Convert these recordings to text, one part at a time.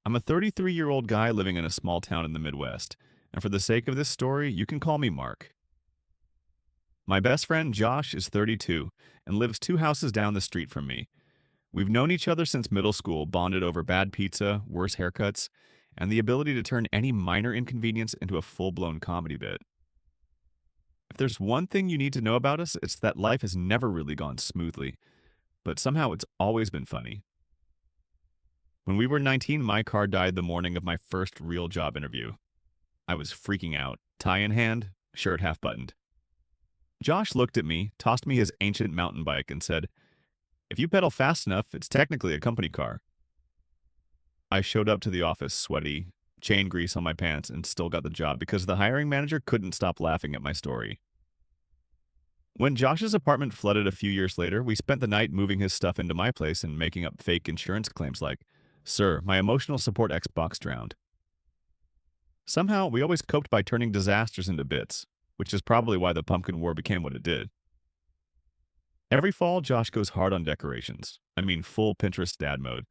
I'm a 33-year-old guy living in a small town in the Midwest, and for the sake of this story, you can call me Mark. My best friend Josh is 32 and lives two houses down the street from me. We've known each other since middle school, bonded over bad pizza, worse haircuts, and the ability to turn any minor inconvenience into a full-blown comedy bit. If there's one thing you need to know about us, it's that life has never really gone smoothly, but somehow it's always been funny. When we were 19, my car died the morning of my first real job interview. I was freaking out, tie in hand, shirt half buttoned. Josh looked at me, tossed me his ancient mountain bike, and said, "If you pedal fast enough, it's technically a company car." I showed up to the office sweaty, chain grease on my pants, and still got the job because the hiring manager couldn't stop laughing at my story. When Josh's apartment flooded a few years later, we spent the night moving his stuff into my place and making up fake insurance claims like, "Sir, my emotional support Xbox drowned." Somehow, we always coped by turning disasters into bits, which is probably why the pumpkin war became what it did. Every fall, Josh goes hard on decorations. I mean, full Pinterest dad mode.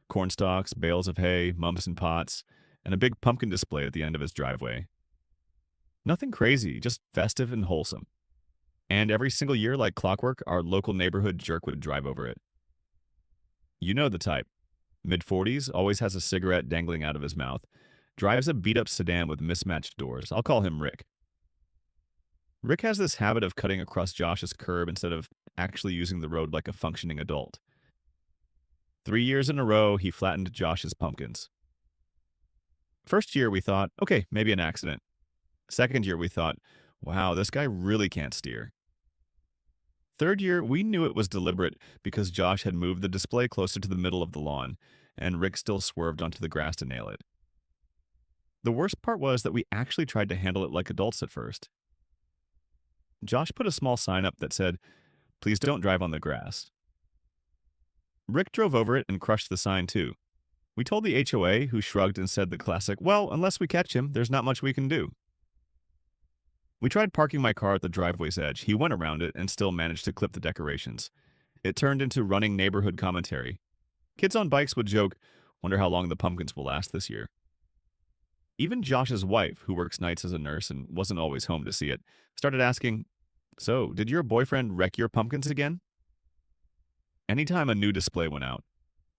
Corn stalks, bales of hay, mumps and pots, and a big pumpkin display at the end of his driveway. Nothing crazy, just festive and wholesome. And every single year, like clockwork, our local neighborhood jerk would drive over it. You know the type. Mid-40s, always has a cigarette dangling out of his mouth, drives a beat-up sedan with mismatched doors. I'll call him Rick. Rick has this habit of cutting across Josh's curb instead of actually using the road like a functioning adult. 3 years in a row, he flattened Josh's pumpkins. First year, we thought, okay, maybe an accident. Second year, we thought, wow, this guy really can't steer. Third year, we knew it was deliberate because Josh had moved the display closer to the middle of the lawn, and Rick still swerved onto the grass to nail it. The worst part was that we actually tried to handle it like adults at first. Josh put a small sign up that said, "Please don't drive on the grass." Rick drove over it and crushed the sign too. We told the HOA, who shrugged and said the classic, "Well, unless we catch him, there's not much we can do." We tried parking my car at the driveway's edge. He went around it and still managed to clip the decorations. It turned into running neighborhood commentary. Kids on bikes would joke, "Wonder how long the pumpkins will last this year." Even Josh's wife, who works nights as a nurse and wasn't always home to see it, started asking, "So, did your boyfriend wreck your pumpkins again?" Anytime a new display went out,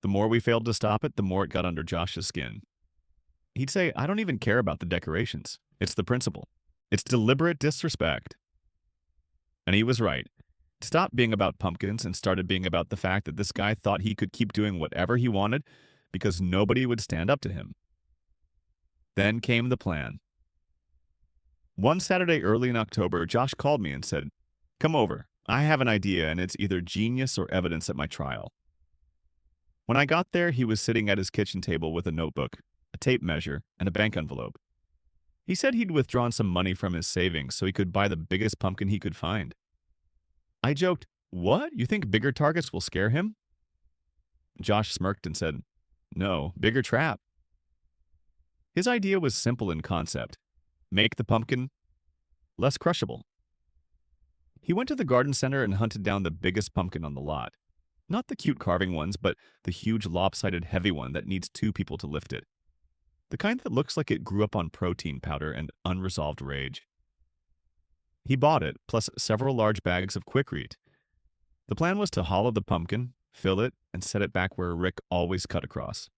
the more we failed to stop it, the more it got under Josh's skin. He'd say, "I don't even care about the decorations. It's the principle. It's deliberate disrespect." And he was right. It stopped being about pumpkins and started being about the fact that this guy thought he could keep doing whatever he wanted because nobody would stand up to him. Then came the plan. One Saturday early in October, Josh called me and said, "Come over. I have an idea, and it's either genius or evidence at my trial." When I got there, he was sitting at his kitchen table with a notebook, a tape measure, and a bank envelope. He said he'd withdrawn some money from his savings so he could buy the biggest pumpkin he could find. I joked, "What? You think bigger targets will scare him?" Josh smirked and said, "No, bigger trap." His idea was simple in concept. Make the pumpkin less crushable. He went to the garden center and hunted down the biggest pumpkin on the lot. Not the cute carving ones, but the huge lopsided heavy one that needs two people to lift it. The kind that looks like it grew up on protein powder and unresolved rage. He bought it, plus several large bags of Quikrete. The plan was to hollow the pumpkin, fill it, and set it back where Rick always cut across.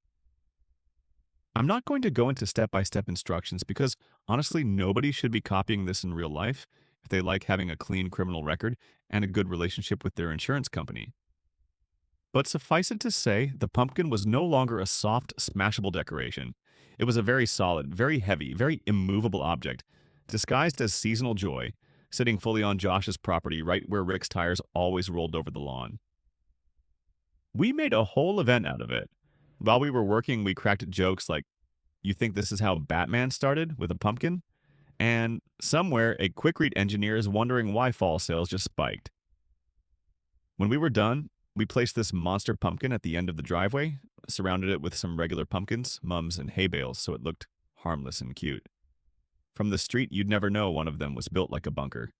I'm not going to go into step-by-step instructions because, honestly, nobody should be copying this in real life if they like having a clean criminal record and a good relationship with their insurance company. But suffice it to say, the pumpkin was no longer a soft, smashable decoration. It was a very solid, very heavy, very immovable object, disguised as seasonal joy, sitting fully on Josh's property right where Rick's tires always rolled over the lawn. We made a whole event out of it. While we were working, we cracked jokes like, "You think this is how Batman started, with a pumpkin?" And somewhere, a Quikrete engineer is wondering why fall sales just spiked. When we were done, we placed this monster pumpkin at the end of the driveway, surrounded it with some regular pumpkins, mums, and hay bales so it looked harmless and cute. From the street, you'd never know one of them was built like a bunker.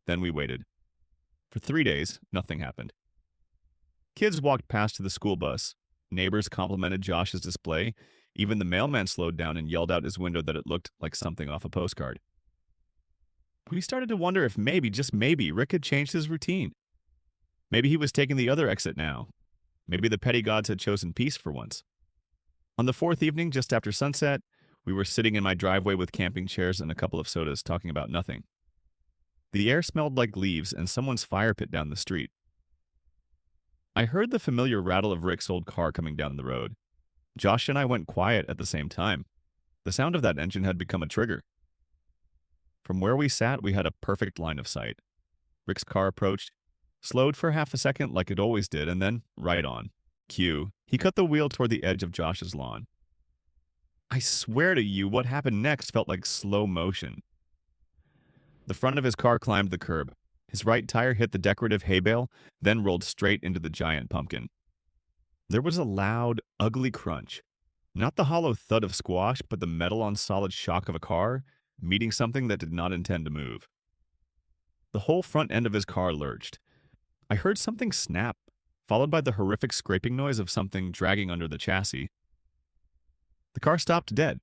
Then we waited. For 3 days, nothing happened. Kids walked past to the school bus. Neighbors complimented Josh's display. Even the mailman slowed down and yelled out his window that it looked like something off a postcard. We started to wonder if maybe, just maybe, Rick had changed his routine. Maybe he was taking the other exit now. Maybe the petty gods had chosen peace for once. On the fourth evening, just after sunset, we were sitting in my driveway with camping chairs and a couple of sodas, talking about nothing. The air smelled like leaves and someone's fire pit down the street. I heard the familiar rattle of Rick's old car coming down the road. Josh and I went quiet at the same time. The sound of that engine had become a trigger. From where we sat, we had a perfect line of sight. Rick's car approached, slowed for half a second like it always did, and then right on. Cue. He cut the wheel toward the edge of Josh's lawn. I swear to you, what happened next felt like slow motion. The front of his car climbed the curb. His right tire hit the decorative hay bale, then rolled straight into the giant pumpkin. There was a loud, ugly crunch. Not the hollow thud of squash, but the metal-on-solid shock of a car meeting something that did not intend to move. The whole front end of his car lurched. I heard something snap, followed by the horrific scraping noise of something dragging under the chassis. The car stopped dead.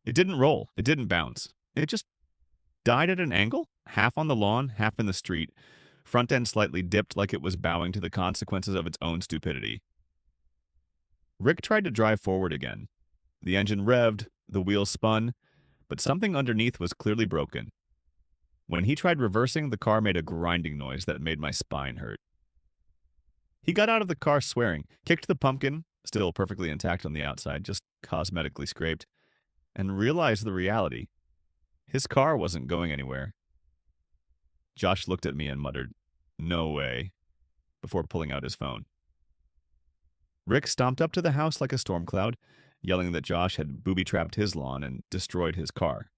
It didn't roll. It didn't bounce. It just died at an angle, half on the lawn, half in the street, front end slightly dipped like it was bowing to the consequences of its own stupidity. Rick tried to drive forward again. The engine revved, the wheels spun, but something underneath was clearly broken. When he tried reversing, the car made a grinding noise that made my spine hurt. He got out of the car swearing, kicked the pumpkin, still perfectly intact on the outside, just cosmetically scraped, and realized the reality. His car wasn't going anywhere. Josh looked at me and muttered, "No way," before pulling out his phone. Rick stomped up to the house like a storm cloud, yelling that Josh had booby-trapped his lawn and destroyed his car.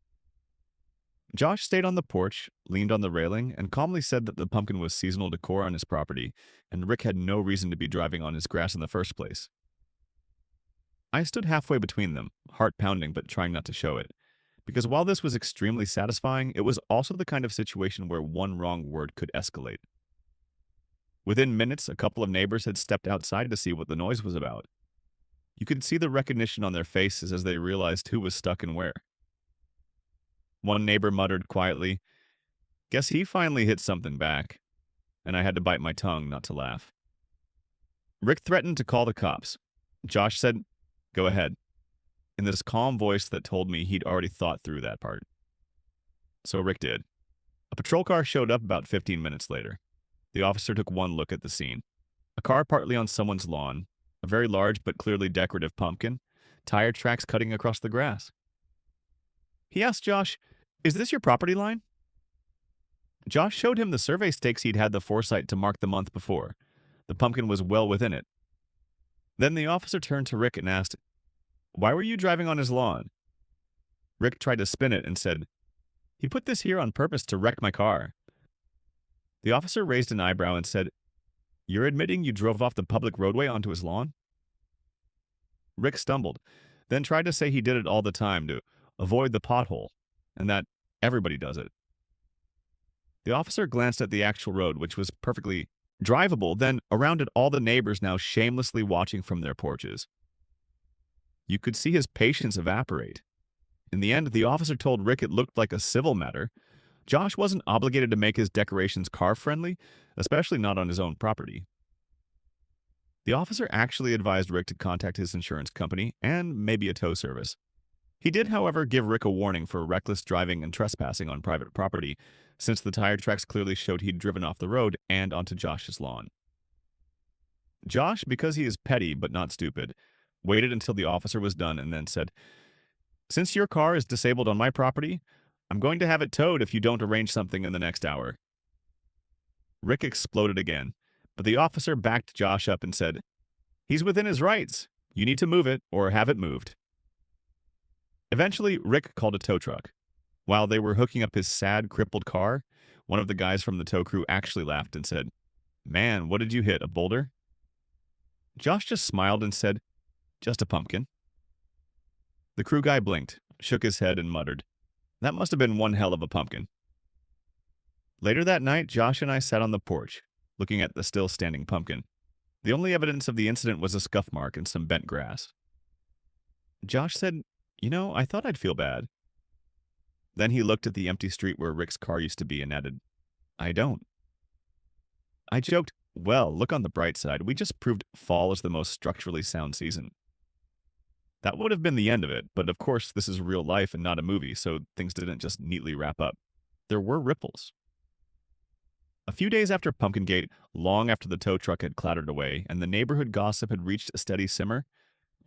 Josh stayed on the porch, leaned on the railing, and calmly said that the pumpkin was seasonal decor on his property, and Rick had no reason to be driving on his grass in the first place. I stood halfway between them, heart pounding but trying not to show it, because while this was extremely satisfying, it was also the kind of situation where one wrong word could escalate. Within minutes, a couple of neighbors had stepped outside to see what the noise was about. You could see the recognition on their faces as they realized who was stuck and where. One neighbor muttered quietly, "Guess he finally hit something back," and I had to bite my tongue not to laugh. Rick threatened to call the cops. Josh said, "Go ahead," in this calm voice that told me he'd already thought through that part. So Rick did. A patrol car showed up about 15 minutes later. The officer took one look at the scene. A car partly on someone's lawn, a very large but clearly decorative pumpkin, tire tracks cutting across the grass. He asked Josh, "Is this your property line?" Josh showed him the survey stakes he'd had the foresight to mark the month before. The pumpkin was well within it. Then the officer turned to Rick and asked, "Why were you driving on his lawn?" Rick tried to spin it and said, "He put this here on purpose to wreck my car." The officer raised an eyebrow and said, "You're admitting you drove off the public roadway onto his lawn?" Rick stumbled, then tried to say he did it all the time to avoid the pothole, and that everybody does it. The officer glanced at the actual road, which was perfectly drivable, then around at all the neighbors now shamelessly watching from their porches. You could see his patience evaporate. In the end, the officer told Rick it looked like a civil matter. Josh wasn't obligated to make his decorations car-friendly, especially not on his own property. The officer actually advised Rick to contact his insurance company and maybe a tow service. He did, however, give Rick a warning for reckless driving and trespassing on private property, since the tire tracks clearly showed he'd driven off the road and onto Josh's lawn. Josh, because he is petty but not stupid, waited until the officer was done and then said, "Since your car is disabled on my property, I'm going to have it towed if you don't arrange something in the next hour." Rick exploded again, but the officer backed Josh up and said, "He's within his rights. You need to move it or have it moved." Eventually, Rick called a tow truck. While they were hooking up his sad, crippled car, one of the guys from the tow crew actually laughed and said, "Man, what did you hit, a boulder?" Josh just smiled and said, "Just a pumpkin." The crew guy blinked, shook his head, and muttered, "That must have been one hell of a pumpkin." Later that night, Josh and I sat on the porch, looking at the still standing pumpkin. The only evidence of the incident was a scuff mark and some bent grass. Josh said, I thought I'd feel bad. Then he looked at the empty street where Rick's car used to be and added, I don't. I joked, well, look on the bright side. We just proved fall is the most structurally sound season. That would have been the end of it, but of course, this is real life and not a movie, so things didn't just neatly wrap up. There were ripples. A few days after Pumpkingate, long after the tow truck had clattered away and the neighborhood gossip had reached a steady simmer,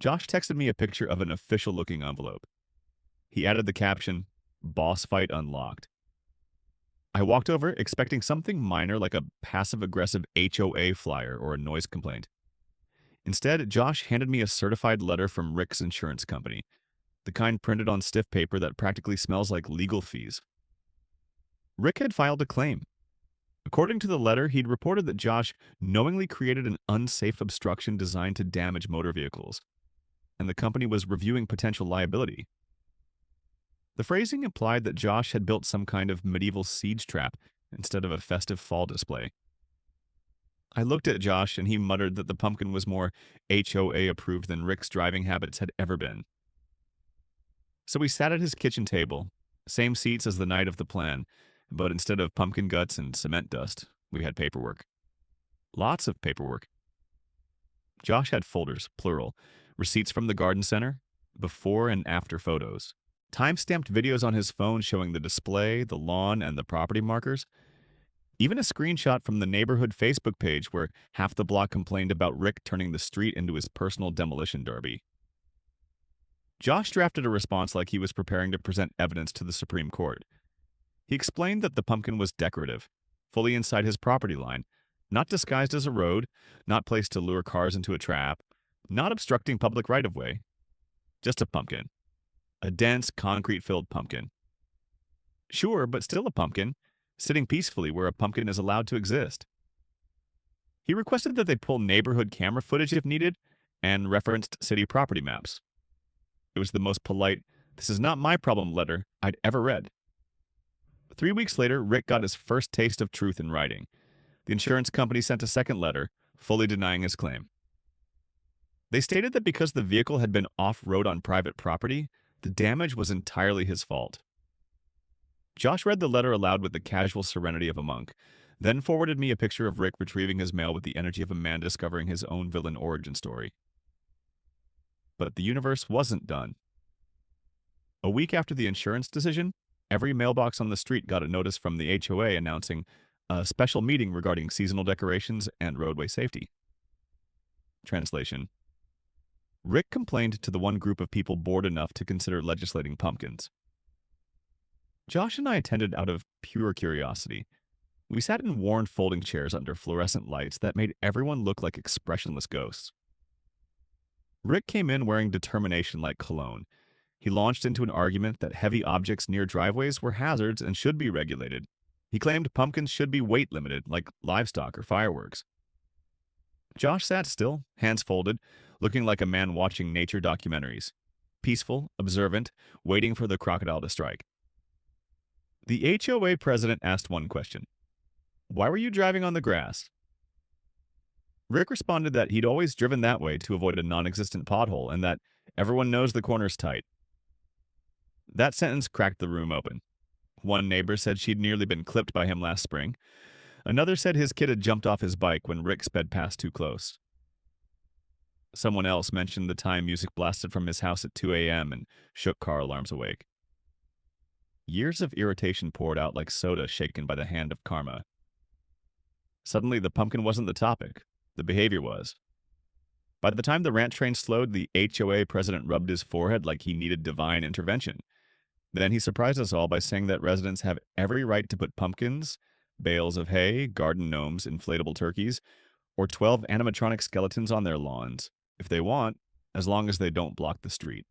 Josh texted me a picture of an official looking envelope. He added the caption, Boss Fight Unlocked. I walked over expecting something minor like a passive aggressive HOA flyer or a noise complaint. Instead, Josh handed me a certified letter from Rick's insurance company, the kind printed on stiff paper that practically smells like legal fees. Rick had filed a claim. According to the letter, he'd reported that Josh knowingly created an unsafe obstruction designed to damage motor vehicles, and the company was reviewing potential liability. The phrasing implied that Josh had built some kind of medieval siege trap instead of a festive fall display. I looked at Josh and he muttered that the pumpkin was more HOA approved than Rick's driving habits had ever been. So we sat at his kitchen table, same seats as the night of the plan, but instead of pumpkin guts and cement dust, we had paperwork. Lots of paperwork. Josh had folders, plural, receipts from the garden center, before and after photos, time-stamped videos on his phone showing the display, the lawn, and the property markers, even a screenshot from the neighborhood Facebook page where half the block complained about Rick turning the street into his personal demolition derby. Josh drafted a response like he was preparing to present evidence to the Supreme Court. He explained that the pumpkin was decorative, fully inside his property line, not disguised as a road, not placed to lure cars into a trap, not obstructing public right-of-way. Just a pumpkin. A dense, concrete-filled pumpkin. Sure, but still a pumpkin, sitting peacefully where a pumpkin is allowed to exist. He requested that they pull neighborhood camera footage if needed, and referenced city property maps. It was the most polite, "This is not my problem" letter I'd ever read. 3 weeks later, Rick got his first taste of truth in writing. The insurance company sent a second letter, fully denying his claim. They stated that because the vehicle had been off-road on private property, the damage was entirely his fault. Josh read the letter aloud with the casual serenity of a monk, then forwarded me a picture of Rick retrieving his mail with the energy of a man discovering his own villain origin story. But the universe wasn't done. A week after the insurance decision, every mailbox on the street got a notice from the HOA announcing a special meeting regarding seasonal decorations and roadway safety. Translation: Rick complained to the one group of people bored enough to consider legislating pumpkins. Josh and I attended out of pure curiosity. We sat in worn folding chairs under fluorescent lights that made everyone look like expressionless ghosts. Rick came in wearing determination like cologne. He launched into an argument that heavy objects near driveways were hazards and should be regulated. He claimed pumpkins should be weight limited, like livestock or fireworks. Josh sat still, hands folded, looking like a man watching nature documentaries. Peaceful, observant, waiting for the crocodile to strike. The HOA president asked one question. Why were you driving on the grass? Rick responded that he'd always driven that way to avoid a non-existent pothole and that everyone knows the corner's tight. That sentence cracked the room open. One neighbor said she'd nearly been clipped by him last spring. Another said his kid had jumped off his bike when Rick sped past too close. Someone else mentioned the time music blasted from his house at 2 a.m. and shook car alarms awake. Years of irritation poured out like soda shaken by the hand of karma. Suddenly, the pumpkin wasn't the topic. The behavior was. By the time the rant train slowed, the HOA president rubbed his forehead like he needed divine intervention. Then he surprised us all by saying that residents have every right to put pumpkins, bales of hay, garden gnomes, inflatable turkeys, or 12 animatronic skeletons on their lawns, if they want, as long as they don't block the street.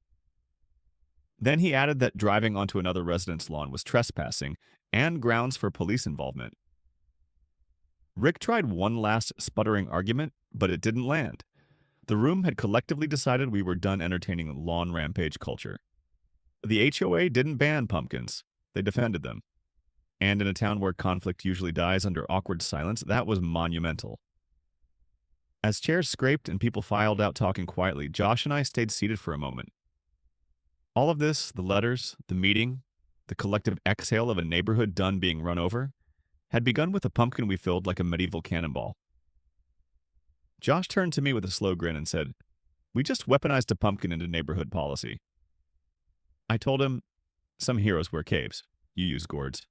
Then he added that driving onto another resident's lawn was trespassing and grounds for police involvement. Rick tried one last sputtering argument, but it didn't land. The room had collectively decided we were done entertaining lawn rampage culture. The HOA didn't ban pumpkins. They defended them. And in a town where conflict usually dies under awkward silence, that was monumental. As chairs scraped and people filed out talking quietly, Josh and I stayed seated for a moment. All of this, the letters, the meeting, the collective exhale of a neighborhood done being run over, had begun with a pumpkin we filled like a medieval cannonball. Josh turned to me with a slow grin and said, "We just weaponized a pumpkin into neighborhood policy." I told him, "Some heroes wear capes. You use gourds."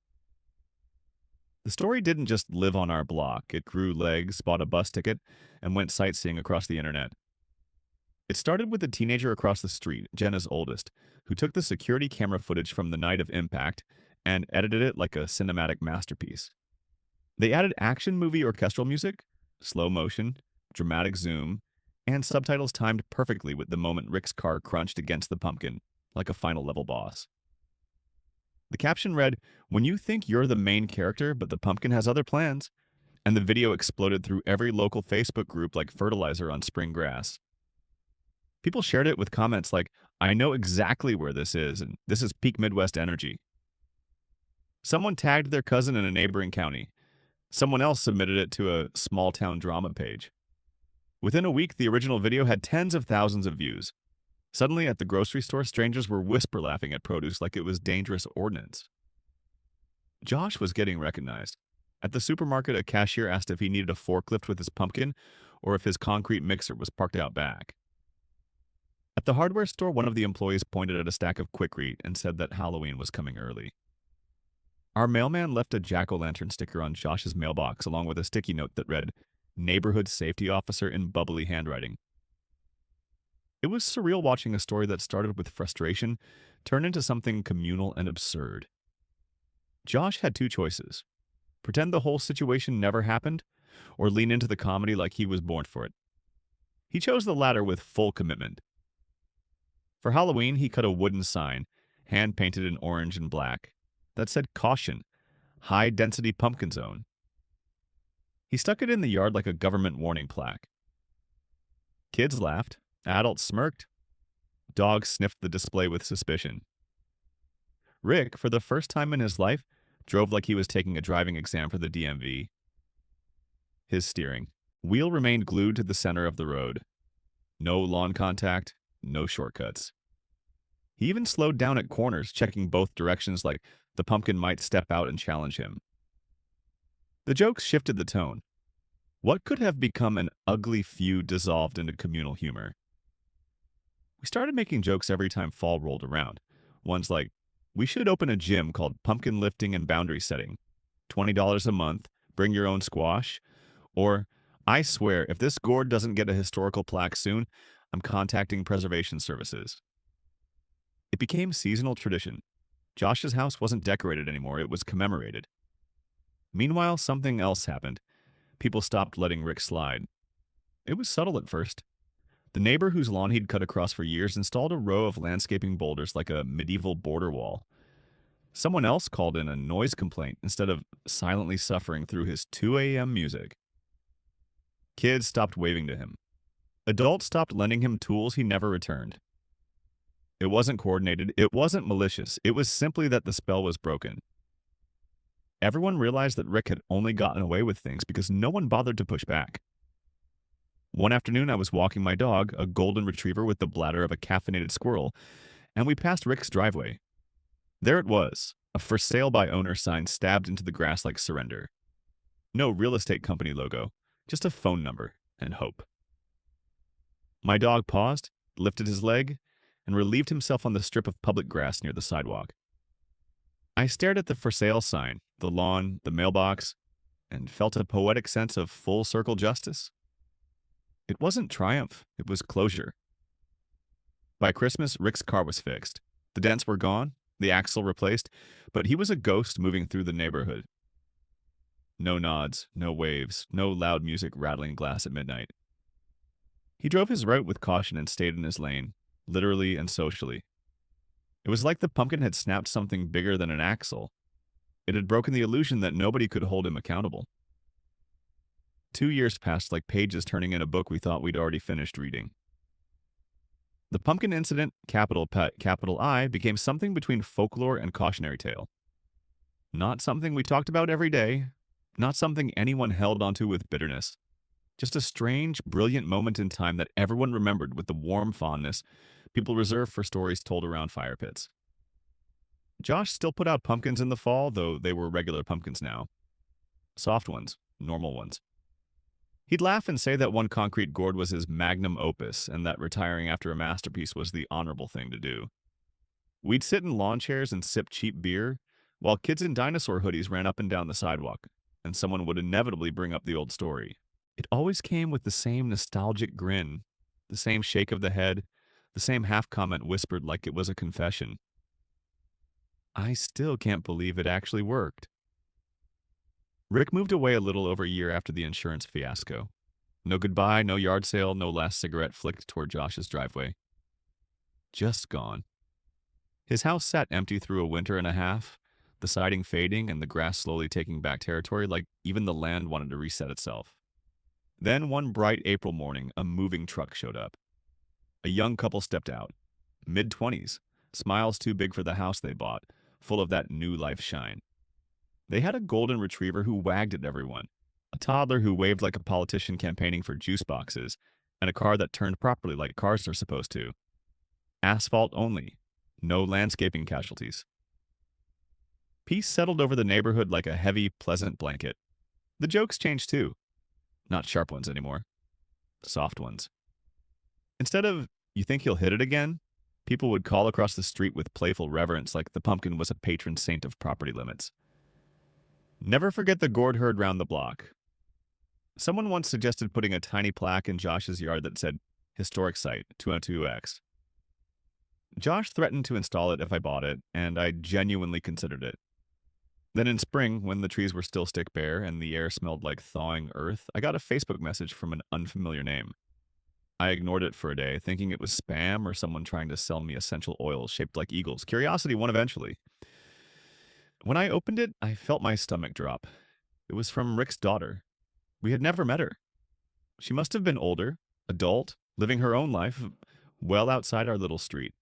The story didn't just live on our block. It grew legs, bought a bus ticket, and went sightseeing across the internet. It started with a teenager across the street, Jenna's oldest, who took the security camera footage from the night of impact and edited it like a cinematic masterpiece. They added action movie orchestral music, slow motion, dramatic zoom, and subtitles timed perfectly with the moment Rick's car crunched against the pumpkin, like a final level boss. The caption read, "When you think you're the main character, but the pumpkin has other plans," and the video exploded through every local Facebook group like fertilizer on spring grass. People shared it with comments like, "I know exactly where this is, and this is peak Midwest energy." Someone tagged their cousin in a neighboring county. Someone else submitted it to a small town drama page. Within a week, the original video had tens of thousands of views. Suddenly, at the grocery store, strangers were whisper laughing at produce like it was dangerous ordnance. Josh was getting recognized. At the supermarket, a cashier asked if he needed a forklift with his pumpkin or if his concrete mixer was parked out back. At the hardware store, one of the employees pointed at a stack of Quikrete and said that Halloween was coming early. Our mailman left a jack-o'-lantern sticker on Josh's mailbox along with a sticky note that read, "Neighborhood Safety Officer" in bubbly handwriting. It was surreal watching a story that started with frustration turn into something communal and absurd. Josh had two choices: pretend the whole situation never happened, or lean into the comedy like he was born for it. He chose the latter with full commitment. For Halloween, he cut a wooden sign, hand-painted in orange and black, that said "Caution, High-Density Pumpkin Zone." He stuck it in the yard like a government warning plaque. Kids laughed, adults smirked, dogs sniffed the display with suspicion. Rick, for the first time in his life, drove like he was taking a driving exam for the DMV. His steering wheel remained glued to the center of the road. No lawn contact, no shortcuts. He even slowed down at corners, checking both directions like the pumpkin might step out and challenge him. The jokes shifted the tone. What could have become an ugly feud dissolved into communal humor? We started making jokes every time fall rolled around. Ones like, "We should open a gym called Pumpkin Lifting and Boundary Setting. $20 a month, bring your own squash." Or, "I swear, if this gourd doesn't get a historical plaque soon, I'm contacting preservation services." It became seasonal tradition. Josh's house wasn't decorated anymore, it was commemorated. Meanwhile, something else happened. People stopped letting Rick slide. It was subtle at first. The neighbor whose lawn he'd cut across for years installed a row of landscaping boulders like a medieval border wall. Someone else called in a noise complaint instead of silently suffering through his 2 a.m. music. Kids stopped waving to him. Adults stopped lending him tools he never returned. It wasn't coordinated, it wasn't malicious, it was simply that the spell was broken. Everyone realized that Rick had only gotten away with things because no one bothered to push back. One afternoon, I was walking my dog, a golden retriever with the bladder of a caffeinated squirrel, and we passed Rick's driveway. There it was, a "For Sale by Owner" sign stabbed into the grass like surrender. No real estate company logo, just a phone number and hope. My dog paused, lifted his leg, and relieved himself on the strip of public grass near the sidewalk. I stared at the "For Sale" sign, the lawn, the mailbox, and felt a poetic sense of full circle justice. It wasn't triumph, it was closure. By Christmas, Rick's car was fixed. The dents were gone, the axle replaced, but he was a ghost moving through the neighborhood. No nods, no waves, no loud music rattling glass at midnight. He drove his route with caution and stayed in his lane, literally and socially. It was like the pumpkin had snapped something bigger than an axle. It had broken the illusion that nobody could hold him accountable. 2 years passed like pages turning in a book we thought we'd already finished reading. The pumpkin incident, capital P, capital I, became something between folklore and cautionary tale. Not something we talked about every day, not something anyone held onto with bitterness. Just a strange, brilliant moment in time that everyone remembered with the warm fondness people reserve for stories told around fire pits. Josh still put out pumpkins in the fall, though they were regular pumpkins now. Soft ones, normal ones. He'd laugh and say that one concrete gourd was his magnum opus and that retiring after a masterpiece was the honorable thing to do. We'd sit in lawn chairs and sip cheap beer, while kids in dinosaur hoodies ran up and down the sidewalk, and someone would inevitably bring up the old story. It always came with the same nostalgic grin, the same shake of the head, the same half comment whispered like it was a confession. I still can't believe it actually worked. Rick moved away a little over a year after the insurance fiasco. No goodbye, no yard sale, no last cigarette flicked toward Josh's driveway. Just gone. His house sat empty through a winter and a half, the siding fading and the grass slowly taking back territory like even the land wanted to reset itself. Then one bright April morning, a moving truck showed up. A young couple stepped out, mid-20s, smiles too big for the house they bought, full of that new life shine. They had a golden retriever who wagged at everyone, a toddler who waved like a politician campaigning for juice boxes, and a car that turned properly like cars are supposed to. Asphalt only, no landscaping casualties. Peace settled over the neighborhood like a heavy, pleasant blanket. The jokes changed too. Not sharp ones anymore. Soft ones. Instead of, you think he'll hit it again? People would call across the street with playful reverence like the pumpkin was a patron saint of property limits. Never forget the gourd heard round the block. Someone once suggested putting a tiny plaque in Josh's yard that said, Historic Site, 202X. Josh threatened to install it if I bought it, and I genuinely considered it. Then in spring, when the trees were still stick bare and the air smelled like thawing earth, I got a Facebook message from an unfamiliar name. I ignored it for a day, thinking it was spam or someone trying to sell me essential oils shaped like eagles. Curiosity won eventually. When I opened it, I felt my stomach drop. It was from Rick's daughter. We had never met her. She must have been older, adult, living her own life, well outside our little street.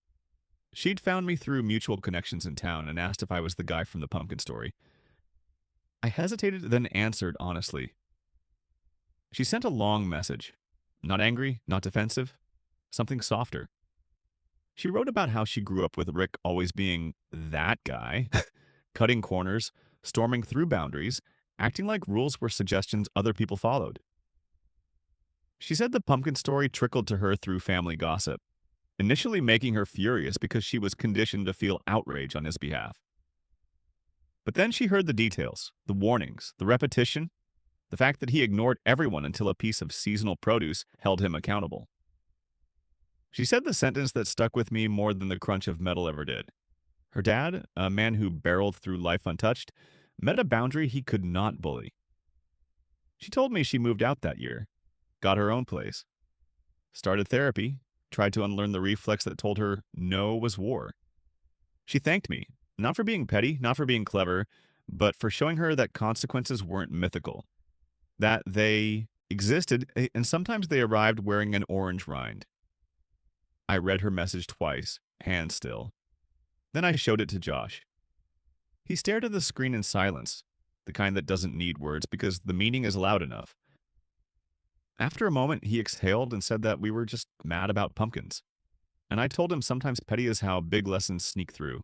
She'd found me through mutual connections in town and asked if I was the guy from the pumpkin story. I hesitated, then answered honestly. She sent a long message. Not angry, not defensive, something softer. She wrote about how she grew up with Rick always being that guy, cutting corners, storming through boundaries, acting like rules were suggestions other people followed. She said the pumpkin story trickled to her through family gossip, initially making her furious because she was conditioned to feel outrage on his behalf. But then she heard the details, the warnings, the repetition, the fact that he ignored everyone until a piece of seasonal produce held him accountable. She said the sentence that stuck with me more than the crunch of metal ever did. Her dad, a man who barreled through life untouched, met a boundary he could not bully. She told me she moved out that year, got her own place, started therapy, tried to unlearn the reflex that told her no was war. She thanked me, not for being petty, not for being clever, but for showing her that consequences weren't mythical, that they existed, and sometimes they arrived wearing an orange rind. I read her message twice, hand still. Then I showed it to Josh. He stared at the screen in silence, the kind that doesn't need words because the meaning is loud enough. After a moment, he exhaled and said that we were just mad about pumpkins. And I told him sometimes petty is how big lessons sneak through.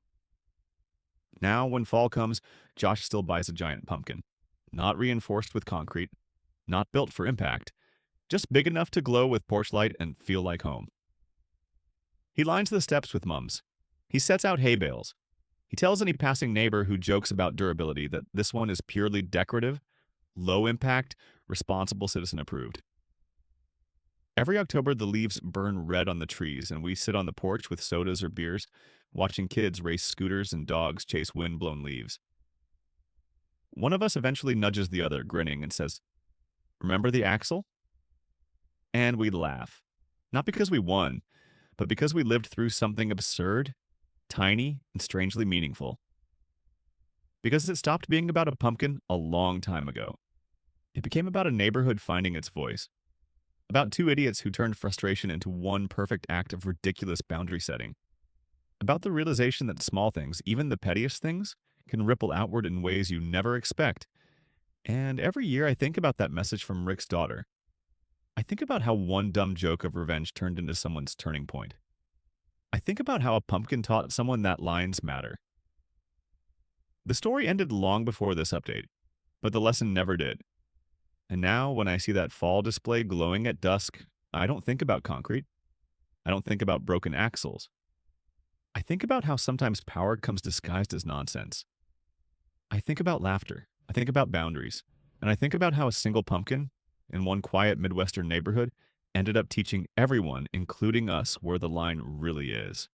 Now, when fall comes, Josh still buys a giant pumpkin. Not reinforced with concrete, not built for impact, just big enough to glow with porch light and feel like home. He lines the steps with mums. He sets out hay bales. He tells any passing neighbor who jokes about durability that this one is purely decorative, low impact, responsible citizen approved. Every October, the leaves burn red on the trees, and we sit on the porch with sodas or beers, watching kids race scooters and dogs chase wind-blown leaves. One of us eventually nudges the other, grinning, and says, "Remember the axle?" And we laugh. Not because we won, but because we lived through something absurd, tiny, and strangely meaningful. Because it stopped being about a pumpkin a long time ago. It became about a neighborhood finding its voice. About two idiots who turned frustration into one perfect act of ridiculous boundary setting. About the realization that small things, even the pettiest things, can ripple outward in ways you never expect. And every year I think about that message from Rick's daughter. I think about how one dumb joke of revenge turned into someone's turning point. I think about how a pumpkin taught someone that lines matter. The story ended long before this update, but the lesson never did. And now, when I see that fall display glowing at dusk, I don't think about concrete. I don't think about broken axles. I think about how sometimes power comes disguised as nonsense. I think about laughter. I think about boundaries. And I think about how a single pumpkin in one quiet Midwestern neighborhood ended up teaching everyone, including us, where the line really is.